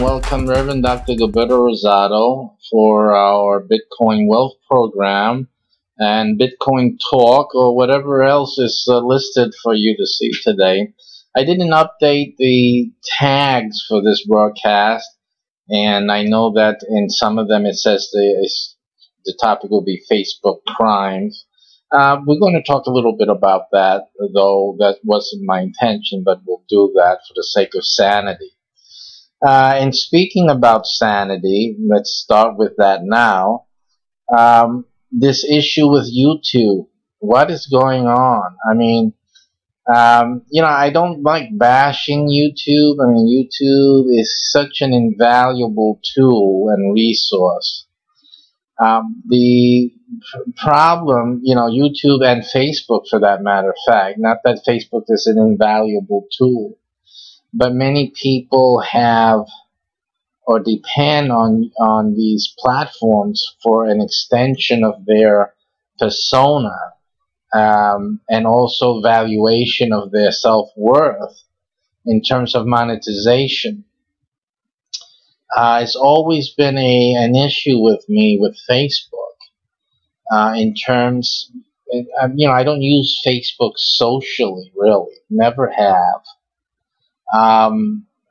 welcome Reverend Dr. Gilberto Rosado for our Bitcoin Wealth Program and Bitcoin Talk or whatever else is listed for you to see today. I didn't update the tags for this broadcast, and I know that in some of them it says the topic will be Facebook crimes. We're going to talk a little bit about that, though that wasn't my intention, but we'll do that for the sake of sanity. And speaking about sanity, let's start with that now. This issue with YouTube, what is going on? I mean, I don't like bashing YouTube. I mean, YouTube is such an invaluable tool and resource. The problem, YouTube and Facebook for that matter of fact, not that Facebook is an invaluable tool, but many people have or depend on these platforms for an extension of their persona, and also valuation of their self-worth in terms of monetization. It's always been an issue with me with Facebook, in terms, I don't use Facebook socially, really, never have.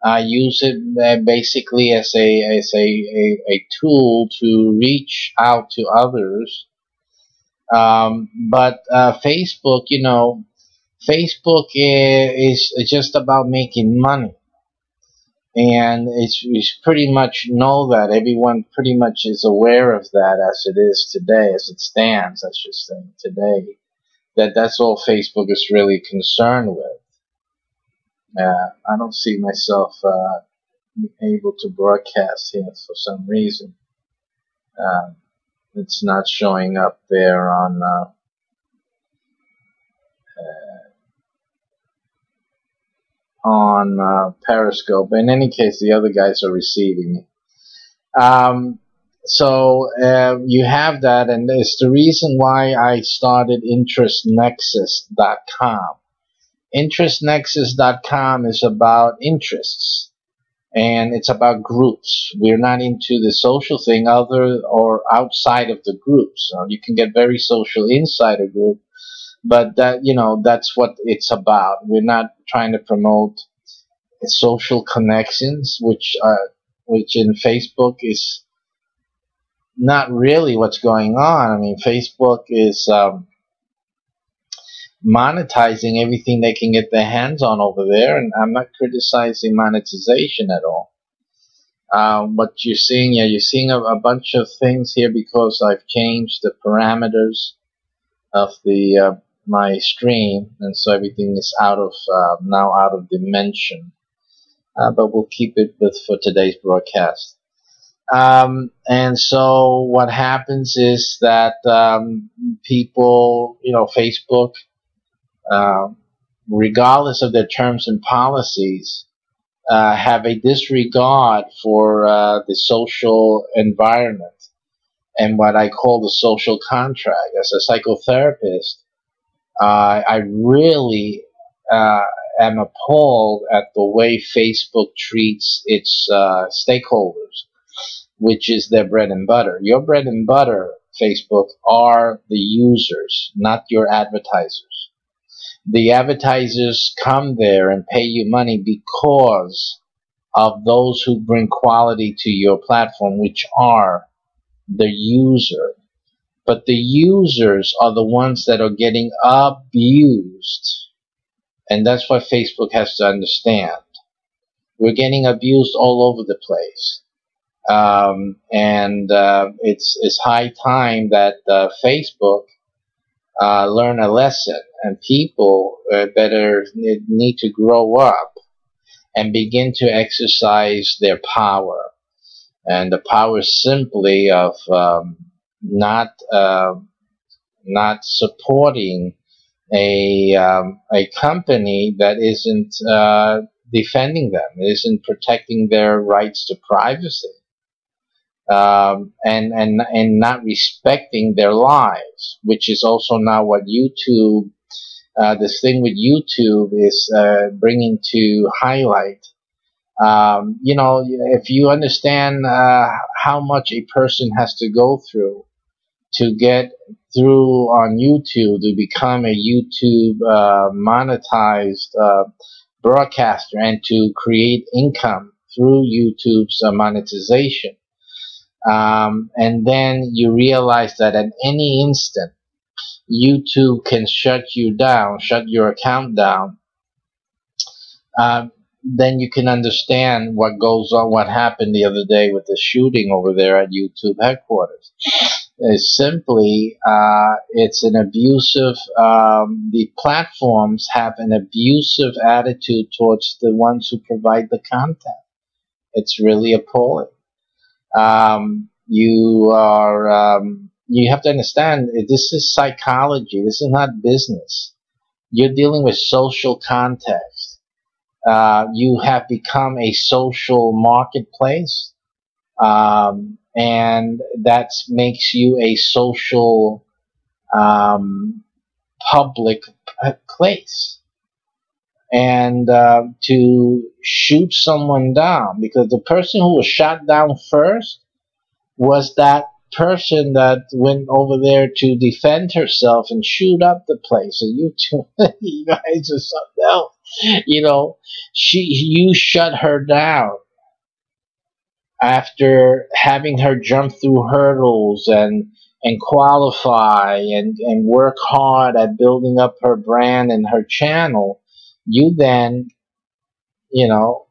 I use it basically as a tool to reach out to others. But Facebook, Facebook is just about making money, and it's pretty much know that everyone pretty much is aware of that as it is today, as it stands, I should say today. That's all Facebook is really concerned with. I don't see myself able to broadcast here for some reason. It's not showing up there on Periscope. In any case, the other guys are receiving me. So you have that, and it's the reason why I started InterestNexus.com. InterestNexus.com is about interests, and it's about groups. We're not into the social thing other or outside of the groups. You can get very social inside a group, but that's what it's about. We're not trying to promote social connections, which in Facebook is not really what's going on. I mean, Facebook is monetizing everything they can get their hands on over there, and I'm not criticizing monetization at all. What you're seeing, you're seeing a bunch of things here because I've changed the parameters of the my stream, and so everything is now out of dimension. But we'll keep it for today's broadcast. And so what happens is that people, Facebook, regardless of their terms and policies, have a disregard for the social environment and what I call the social contract. As a psychotherapist, I really am appalled at the way Facebook treats its stakeholders, which is their bread and butter. Your bread and butter, Facebook, are the users, not your advertisers. The advertisers come there and pay you money because of those who bring quality to your platform, which are the user. But the users are the ones that are getting abused. And that's what Facebook has to understand. We're getting abused all over the place. It's high time that Facebook learn a lesson, and people better need to grow up and begin to exercise their power. And the power simply of not supporting a company that isn't defending them, isn't protecting their rights to privacy, and not respecting their lives, which is also now what YouTube, this thing with YouTube is bringing to highlight, You know, if you understand how much a person has to go through to get through on YouTube, to become a YouTube monetized broadcaster, and to create income through YouTube's monetization. And then you realize that at any instant, YouTube can shut you down, shut your account down. Then you can understand what goes on, what happened the other day with the shooting over there at YouTube headquarters. It's simply, it's an abusive, the platforms have an abusive attitude towards the ones who provide the content. It's really appalling. You have to understand, this is psychology. This is not business. You're dealing with social context. You have become a social marketplace, and that makes you a social public place. And to shoot someone down, because the person who was shot down first was that person that went over there to defend herself and shoot up the place. And you two, you guys are something else. You know, you shut her down after having her jump through hurdles and qualify and work hard at building up her brand and her channel. You then, you know,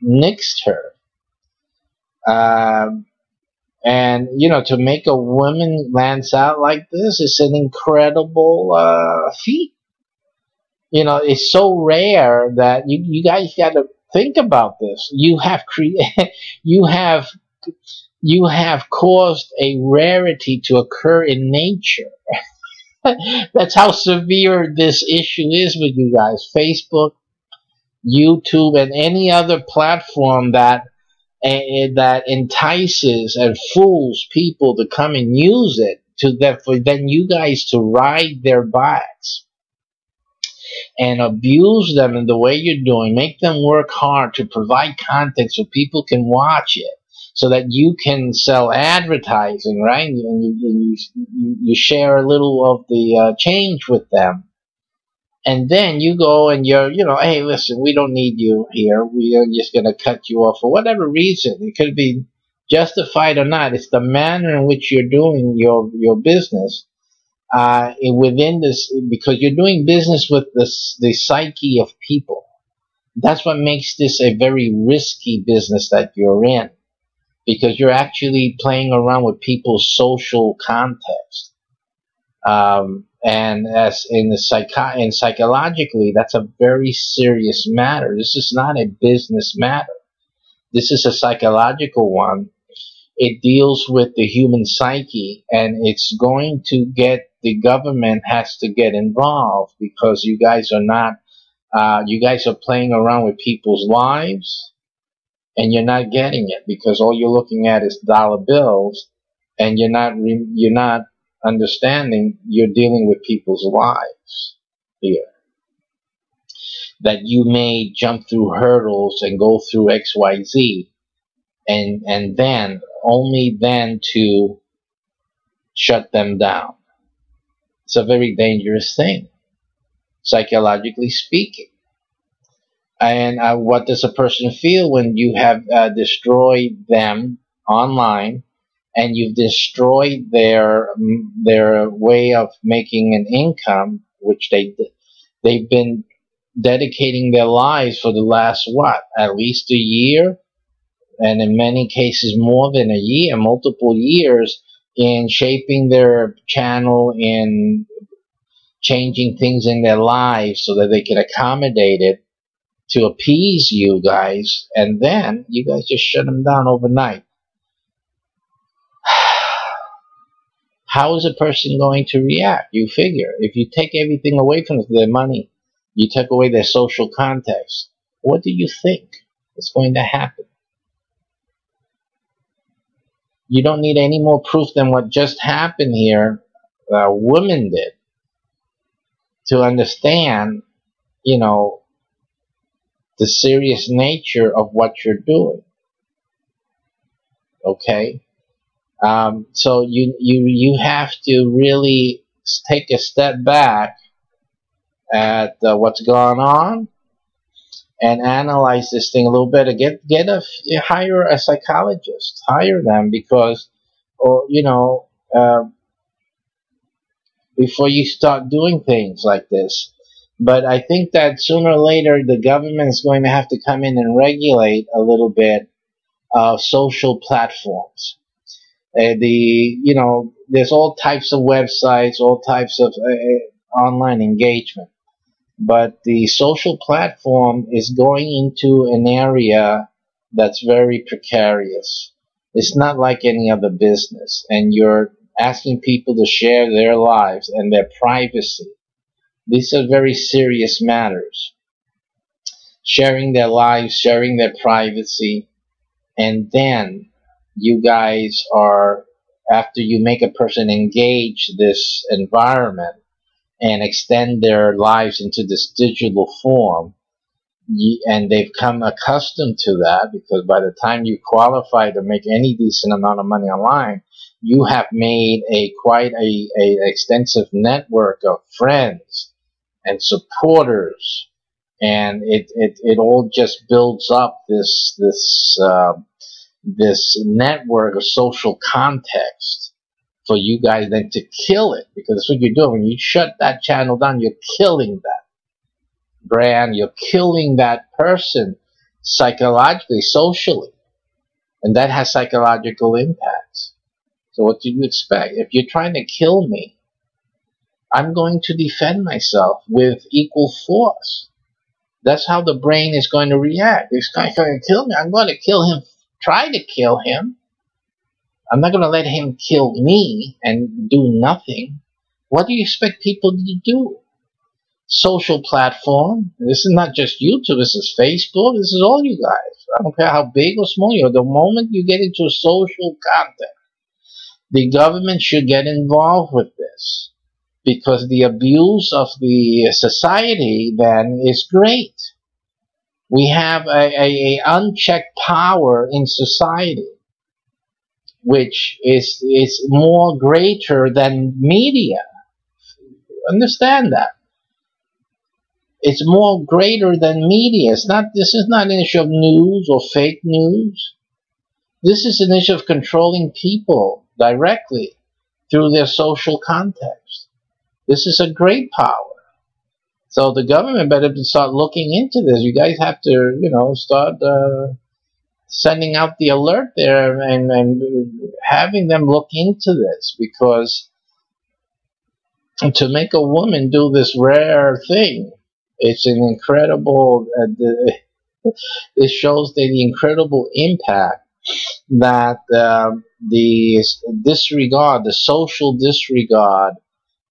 nixed her. And, you know, to make a woman lance out like this is an incredible feat. You know, it's so rare that you guys got to think about this. You have you have caused a rarity to occur in nature. That's how severe this issue is with you guys. Facebook, YouTube, and any other platform that entices and fools people to come and use it for then you guys to ride their backs and abuse them in the way you're doing, make them work hard to provide content so people can watch it, so that you can sell advertising, right? And you share a little of the change with them. And then you go and you know, hey, listen, we don't need you here. We are just going to cut you off for whatever reason. It could be justified or not. It's the manner in which you're doing your business within this, because you're doing business with the psyche of people. That's what makes this a very risky business that you're in, because you're actually playing around with people's social context. And as in the psychologically, that's a very serious matter. This is not a business matter. This is a psychological one. It deals with the human psyche, and it's going to get, the government has to get involved, because you guys are not, you guys are playing around with people's lives, and you're not getting it, because all you're looking at is dollar bills, and you're not understanding you're dealing with people's lives here. That you may jump through hurdles and go through XYZ, and then, only then, to shut them down. It's a very dangerous thing, psychologically speaking. And what does a person feel when you have destroyed them online, and you've destroyed their way of making an income, which they've been dedicating their lives for the last, what, at least a year, and in many cases more than a year, multiple years, in shaping their channel, in changing things in their lives so that they can accommodate it to appease you guys, and then you guys just shut them down overnight. How is a person going to react? You figure, if you take everything away from them, their money, you take away their social context, what do you think is going to happen? You don't need any more proof than what just happened here, women did, to understand, you know, the serious nature of what you're doing. Okay, so you have to really take a step back at what's going on and analyze this thing a little bit. Hire a psychologist, hire them, because, or before you start doing things like this. But I think that sooner or later the government is going to have to come in and regulate a little bit of social platforms. There's all types of websites, all types of online engagement. But the social platform is going into an area that's very precarious. It's not like any other business, and you're asking people to share their lives and their privacy. These are very serious matters. Sharing their lives, sharing their privacy, and then you guys are, after you make a person engage this environment and extend their lives into this digital form, and they've come accustomed to that, because by the time you qualify to make any decent amount of money online, you have made quite a extensive network of friends and supporters, and it all just builds up this network of social context for you guys then to kill it, because that's what you're doing. When you shut that channel down, you're killing that brand, you're killing that person psychologically, socially, and that has psychological impacts. So what do you expect? If you're trying to kill me, I'm going to defend myself with equal force. That's how the brain is going to react. This guy's going to kill me, I'm going to kill him, try to kill him. I'm not going to let him kill me and do nothing. What do you expect people to do? Social platform. This is not just YouTube. This is Facebook. This is all you guys. I don't care how big or small you are. The moment you get into social content, the government should get involved with this, because the abuse of the society then is great. We have a unchecked power in society, which is more greater than media. Understand that. It's more greater than media. This is not an issue of news or fake news. This is an issue of controlling people directly through their social context. This is a great power. So the government better start looking into this. You guys have to, start sending out the alert there and having them look into this, because to make a woman do this rare thing, it's an incredible, it shows the incredible impact that the disregard, the social disregard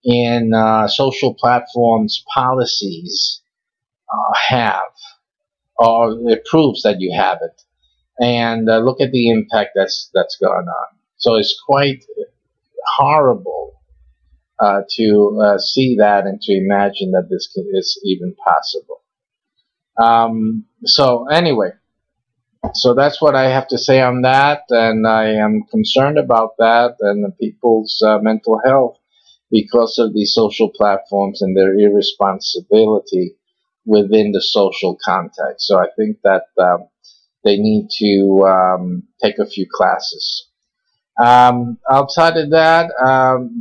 in social platforms policies have, or it proves that you have it. And look at the impact that's gone on. So it's quite horrible to see that and to imagine that this is even possible. So anyway, so that's what I have to say on that, and I am concerned about that and the people's mental health because of these social platforms and their irresponsibility within the social context. So I think that they need to take a few classes. Outside of that,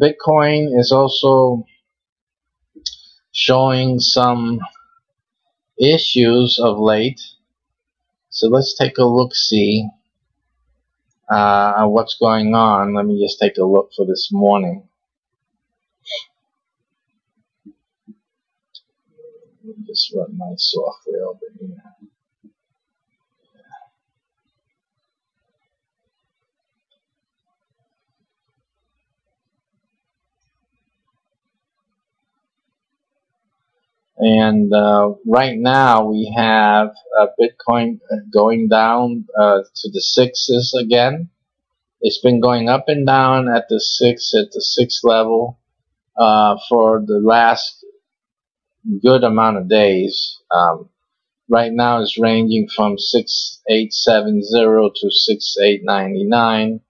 Bitcoin is also showing some issues of late. So let's take a look-see at what's going on. Let me just take a look for this morning. Let me just run my software over here. And right now we have Bitcoin going down to the sixes again. It's been going up and down at the sixth level for the last good amount of days. right now is ranging from 6870 to 6899,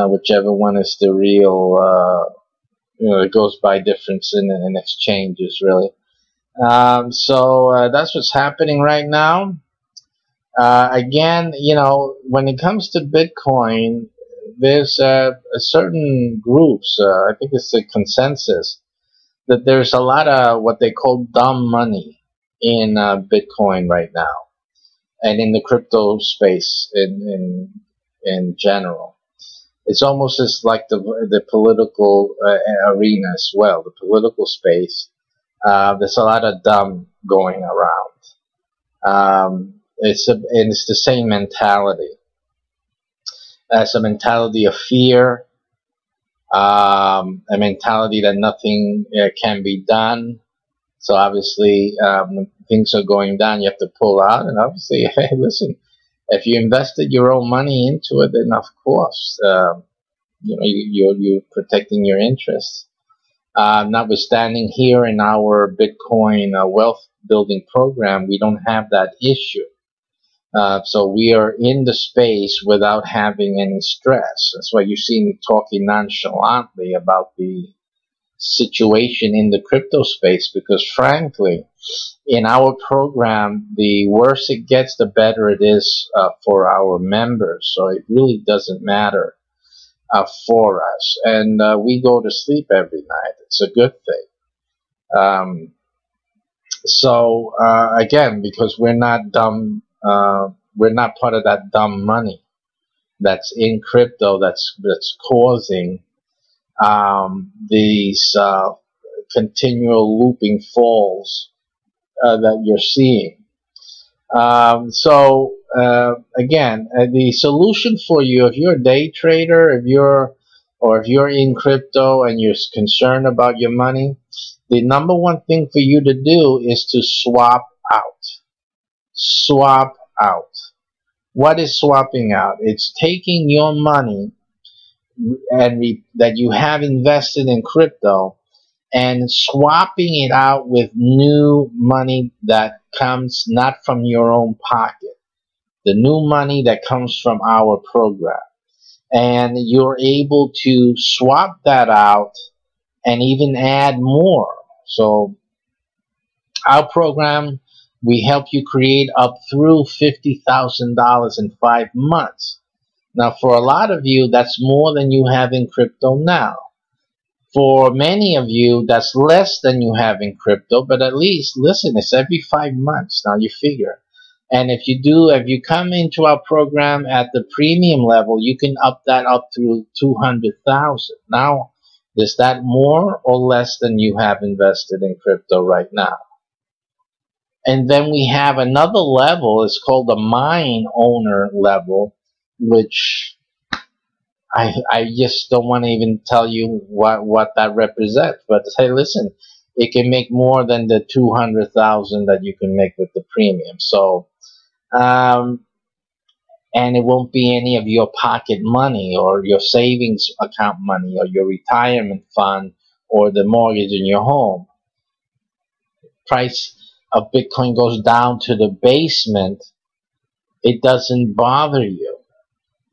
whichever one is the real. It goes by difference in exchanges, really. So that's what's happening right now. Again, when it comes to Bitcoin, there's a certain groups. I think it's a consensus that there's a lot of what they call dumb money in Bitcoin right now, and in the crypto space in general. It's almost as like the political arena as well, the political space. There's a lot of dumb going around. And it's the same mentality. It's a mentality of fear, a mentality that nothing can be done. So obviously, when things are going down, you have to pull out. And obviously, hey, listen, if you invested your own money into it, then of course, you're protecting your interests. Notwithstanding, here in our Bitcoin wealth building program, we don't have that issue. So we are in the space without having any stress. That's why you see me talking nonchalantly about the situation in the crypto space, because frankly, in our program, the worse it gets, the better it is for our members. So it really doesn't matter for us. And we go to sleep every night. It's a good thing. Again, because we're not dumb, we're not part of that dumb money that's in crypto that's causing these continual looping falls that you're seeing. Again, the solution for you, if you're a day trader, if you're in crypto and you're concerned about your money, the number one thing for you to do is to swap out. Swap out. What is swapping out? It's taking your money that you have invested in crypto and swapping it out with new money that comes not from your own pocket. The new money that comes from our program. And you're able to swap that out and even add more. So our program, we help you create up through $50,000 in 5 months. Now, for a lot of you, that's more than you have in crypto now. For many of you, that's less than you have in crypto, but at least, listen, it's every 5 months. Now you figure. And if you come into our program at the premium level, you can up that up through 200,000. Now, is that more or less than you have invested in crypto right now? And then we have another level. It's called the mine owner level, which I just don't want to even tell you what that represents. But hey, listen, it can make more than the 200,000 that you can make with the premium. So, and it won't be any of your pocket money or your savings account money or your retirement fund or the mortgage in your home. Price of Bitcoin goes down to the basement. It doesn't bother you.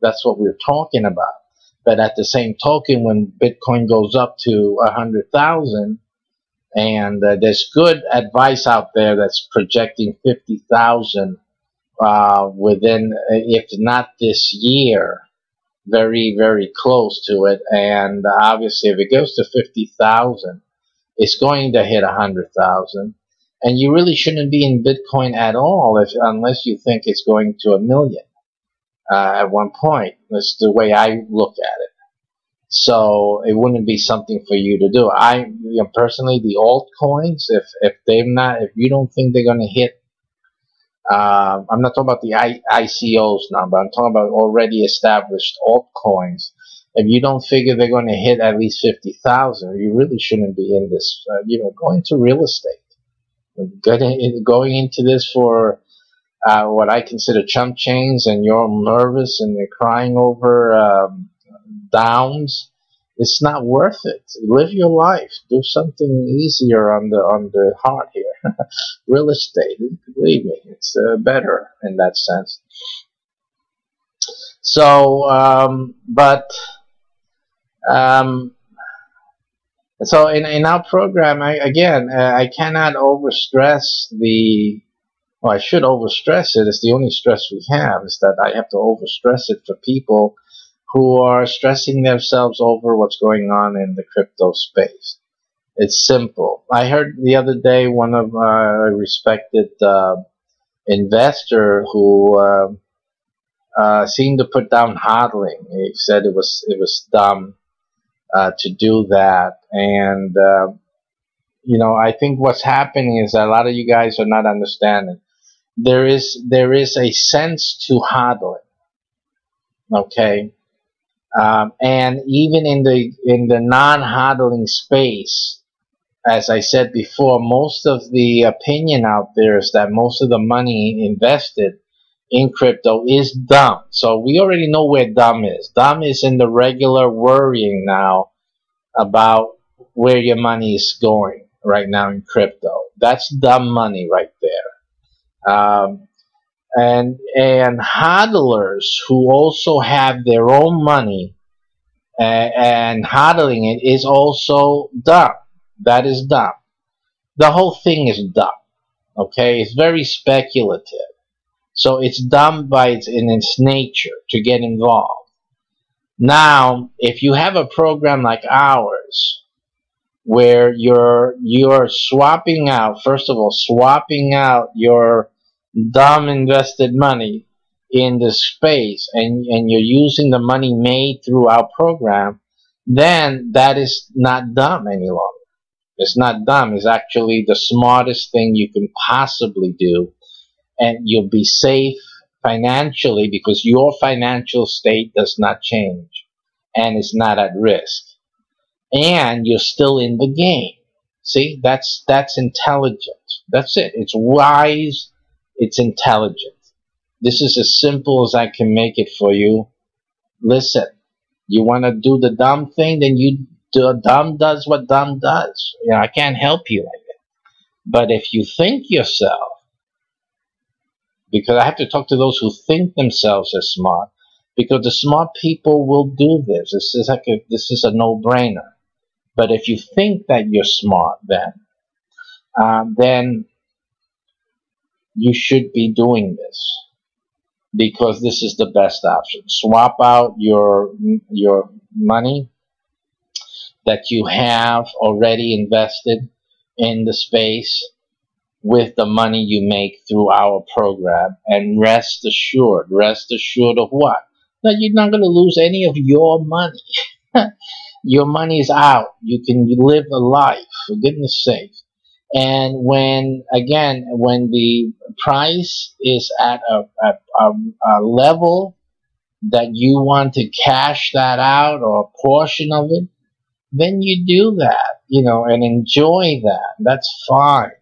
That's what we're talking about. But at the same token, when Bitcoin goes up to 100,000, and there's good advice out there that's projecting 50,000 within, if not this year, very, very close to it. And obviously, if it goes to 50,000, it's going to hit 100,000. And you really shouldn't be in Bitcoin at all unless you think it's going to 1 million at one point. That's the way I look at it. So it wouldn't be something for you to do. Personally, the altcoins, if you don't think they're going to hit, I'm not talking about the ICOs now, but I'm talking about already established altcoins. If you don't figure they're going to hit at least 50,000, you really shouldn't be in this. Going to real estate, going into this for what I consider chump change, and you're nervous and you're crying over downs. It's not worth it. Live your life. Do something easier on the heart here. Real estate, believe me, it's better in that sense. So, um, so in our program, I cannot overstress the. Well, I should overstress it. It's the only stress we have is that I have to overstress it for people who are stressing themselves over what's going on in the crypto space. It's simple. I heard the other day one of a respected investor who seemed to put down hodling. He said it was dumb to do that, and I think what's happening is that a lot of you guys are not understanding. There is a sense to hodling, okay, and even in the non-hodling space, as I said before, most of the opinion out there is that most of the money invested in crypto is dumb. So we already know where dumb is. Dumb is in the regular worrying now about where your money is going right now in crypto. That's dumb money right there. And hodlers who also have their own money and hodling it is also dumb. That is dumb. The whole thing is dumb. Okay, it's very speculative. So it's dumb in its nature to get involved. Now, if you have a program like ours, where you're swapping out, first of all, swapping out your dumb invested money in the space, and you're using the money made through our program, then that is not dumb any longer. It's not dumb. It's actually the smartest thing you can possibly do, and you'll be safe financially because your financial state does not change and is not at risk, and you're still in the game. See, that's intelligent. That's it. It's wise. It's intelligent. This is as simple as I can make it for you. Listen, you want to do the dumb thing, then dumb does what dumb does. I can't help you like that. But if you think yourself, because I have to talk to those who think themselves as smart, because the smart people will do this. This is a no-brainer. But if you think that you're smart, then you should be doing this, because this is the best option. Swap out your money that you have already invested in the space with the money you make through our program, and rest assured of what? That you're not going to lose any of your money. Your money is out. You can live a life, for goodness sake. And when the price is at a level that you want to cash that out, or a portion of it, then you do that, and enjoy that. That's fine.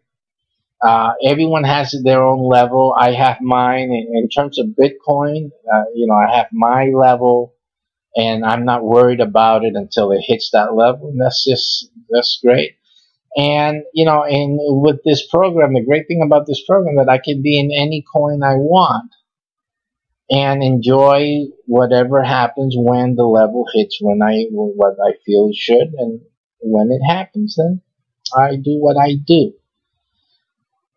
Everyone has their own level. I have mine. In terms of Bitcoin, I have my level, and I'm not worried about it until it hits that level. And that's great. And, and with this program, the great thing about this program that I can be in any coin I want and enjoy whatever happens when the level hits what I feel it should. And when it happens, then I do what I do.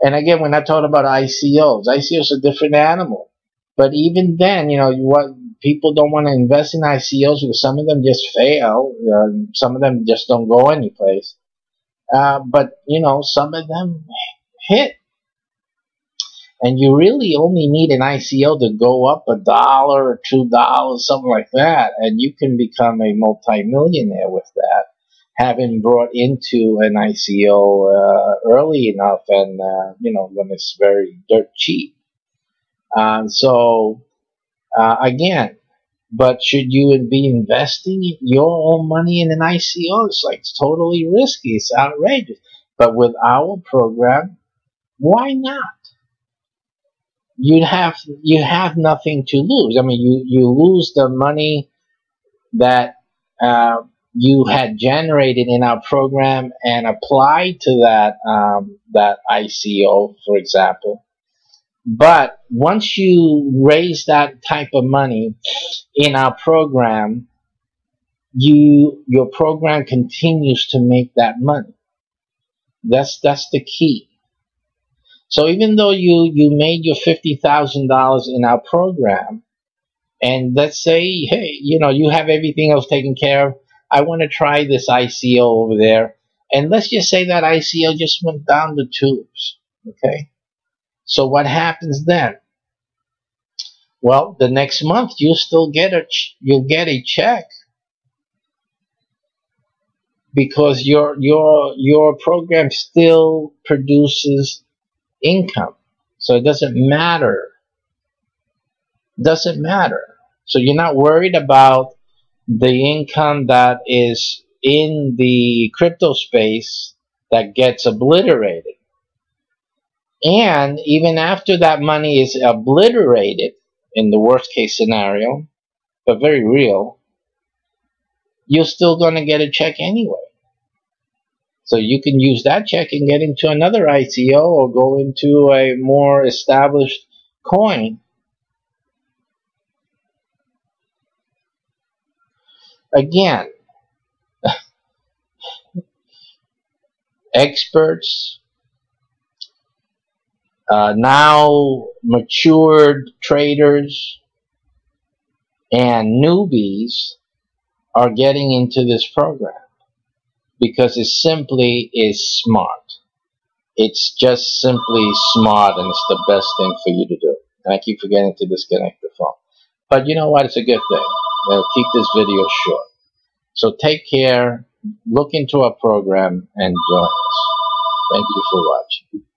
And again, we're not talking about ICOs. ICOs are a different animal. But even then, what people don't want to invest in ICOs because some of them just fail. Some of them just don't go anyplace. But some of them hit. And you really only need an ICO to go up $1 or $2, something like that. And you can become a multimillionaire with that, having brought into an ICO early enough, and when it's very dirt cheap. Again, but should you be investing your own money in an ICO? It's totally risky. It's outrageous. But with our program, why not? You have nothing to lose. I mean, you lose the money that you had generated in our program and applied to that ICO, for example. But once you raise that type of money in our program, your program continues to make that money. That's the key. So even though you made your $50,000 in our program, and let's say, hey, you have everything else taken care of, I want to try this ICO over there, and let's just say that ICO just went down the tubes. Okay, so what happens then? Well, the next month you'll get a check, because your program still produces income. So it doesn't matter. Doesn't matter. So you're not worried about the income that is in the crypto space that gets obliterated. And even after that money is obliterated, in the worst case scenario, but very real, you're still going to get a check anyway. So you can use that check and get into another ICO or go into a more established coin. Again, experts, now matured traders, and newbies are getting into this program because it simply is smart. It's just simply smart, and it's the best thing for you to do. And I keep forgetting to disconnect the phone. But you know what? It's a good thing. It'll keep this video short. So take care, look into our program, and join us. Thank you for watching.